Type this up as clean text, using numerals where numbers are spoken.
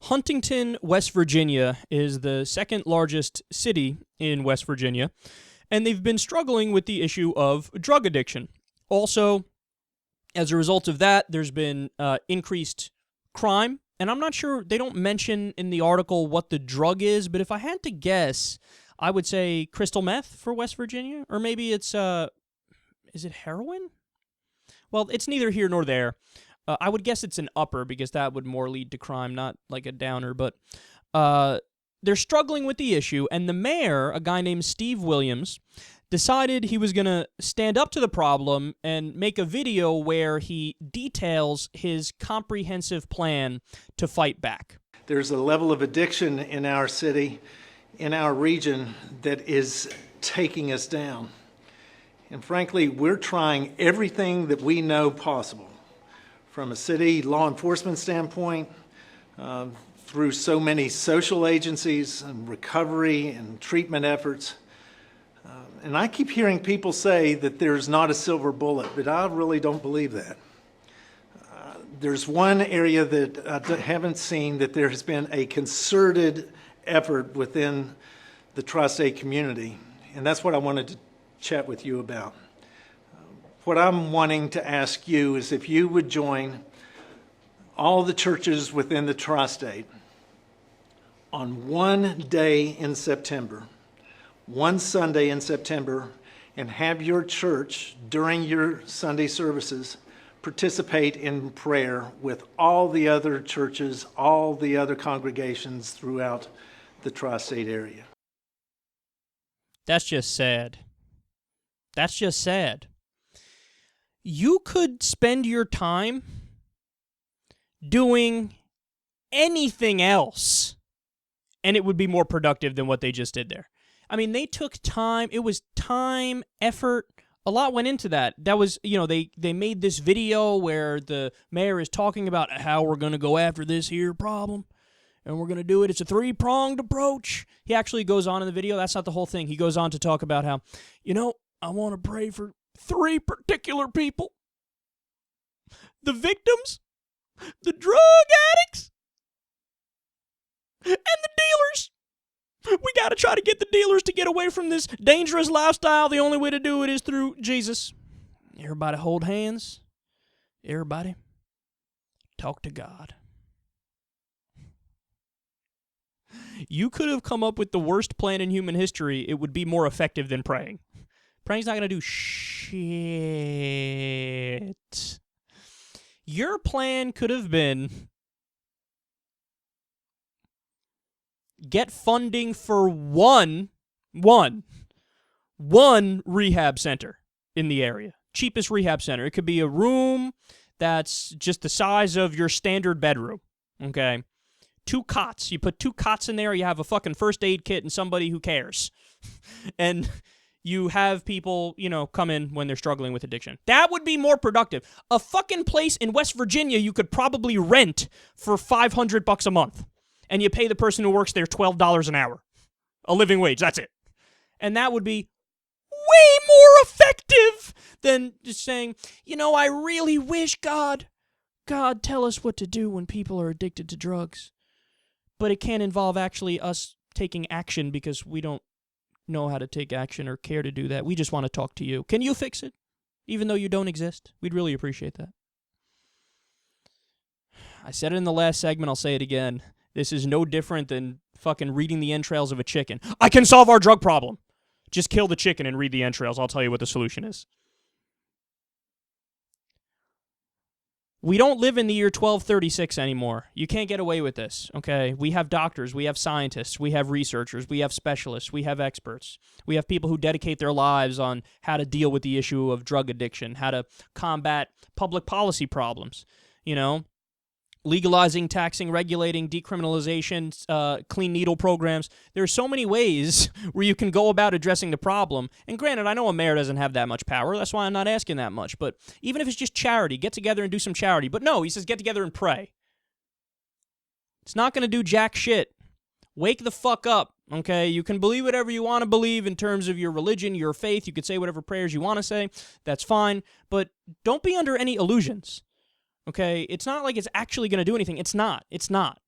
Huntington, West Virginia is the second largest city in West Virginia, and they've been struggling with the issue of drug addiction. Also, as a result of that, there's been increased crime, and I'm not sure, they don't mention in the article what the drug is, but if I had to guess, I would say crystal meth for West Virginia, or maybe it's, is it heroin? Well, it's neither here nor there. I would guess it's an upper because that would more lead to crime, not like a downer. But they're struggling with the issue, and the mayor, a guy named Steve Williams, decided he was going to stand up to the problem and make a video where he details his comprehensive plan to fight back. There's a level of addiction in our city, in our region, that is taking us down. And frankly, we're trying everything that we know possible, from a city law enforcement standpoint, through so many social agencies and recovery and treatment efforts. And I keep hearing people say that there's not a silver bullet, but I really don't believe that. There's one area that I haven't seen, that there has been a concerted effort within the tri-state community, and that's what I wanted to chat with you about. What I'm wanting to ask you is if you would join all the churches within the tri-state on one day in September, one Sunday in September, and have your church during your Sunday services participate in prayer with all the other churches, all the other congregations throughout the tri-state area. That's just sad. That's just sad. You could spend your time doing anything else, and it would be more productive than what they just did there. I mean, they took time. It was time, effort. A lot went into that. That was, they made this video where the mayor is talking about how we're going to go after this here problem, and we're going to do it. It's a three-pronged approach. He actually goes on in the video. That's not the whole thing. He goes on to talk about how, I want to pray for three particular people: the victims, the drug addicts, and the dealers. We got to try to get the dealers to get away from this dangerous lifestyle. The only way to do it is through Jesus. Everybody hold hands. Everybody talk to God. You could have come up with the worst plan in human history. It would be more effective than praying. Praying's not going to do shit. Your plan could have been get funding for one rehab center in the area. Cheapest rehab center. It could be a room that's just the size of your standard bedroom. Okay? 2 cots. You put 2 cots in there, you have a fucking first aid kit and somebody who cares. And you have people, come in when they're struggling with addiction. That would be more productive. A fucking place in West Virginia you could probably rent for $500 a month. And you pay the person who works there $12 an hour. A living wage, that's it. And that would be way more effective than just saying, I really wish God, tell us what to do when people are addicted to drugs. But it can't involve actually us taking action because we don't know how to take action or care to do that. We just want to talk to you. Can you fix it? Even though you don't exist? We'd really appreciate that. I said it in the last segment, I'll say it again. This is no different than fucking reading the entrails of a chicken. I can solve our drug problem. Just kill the chicken and read the entrails. I'll tell you what the solution is. We don't live in the year 1236 anymore. You can't get away with this, okay? We have doctors, we have scientists, we have researchers, we have specialists, we have experts. We have people who dedicate their lives on how to deal with the issue of drug addiction, how to combat public policy problems, legalizing, taxing, regulating, decriminalization, clean needle programs. There are so many ways where you can go about addressing the problem. And granted, I know a mayor doesn't have that much power. That's why I'm not asking that much. But even if it's just charity, get together and do some charity. But no, he says get together and pray. It's not going to do jack shit. Wake the fuck up, okay? You can believe whatever you want to believe in terms of your religion, your faith. You could say whatever prayers you want to say. That's fine. But don't be under any illusions. Okay, it's not like it's actually going to do anything. It's not. It's not.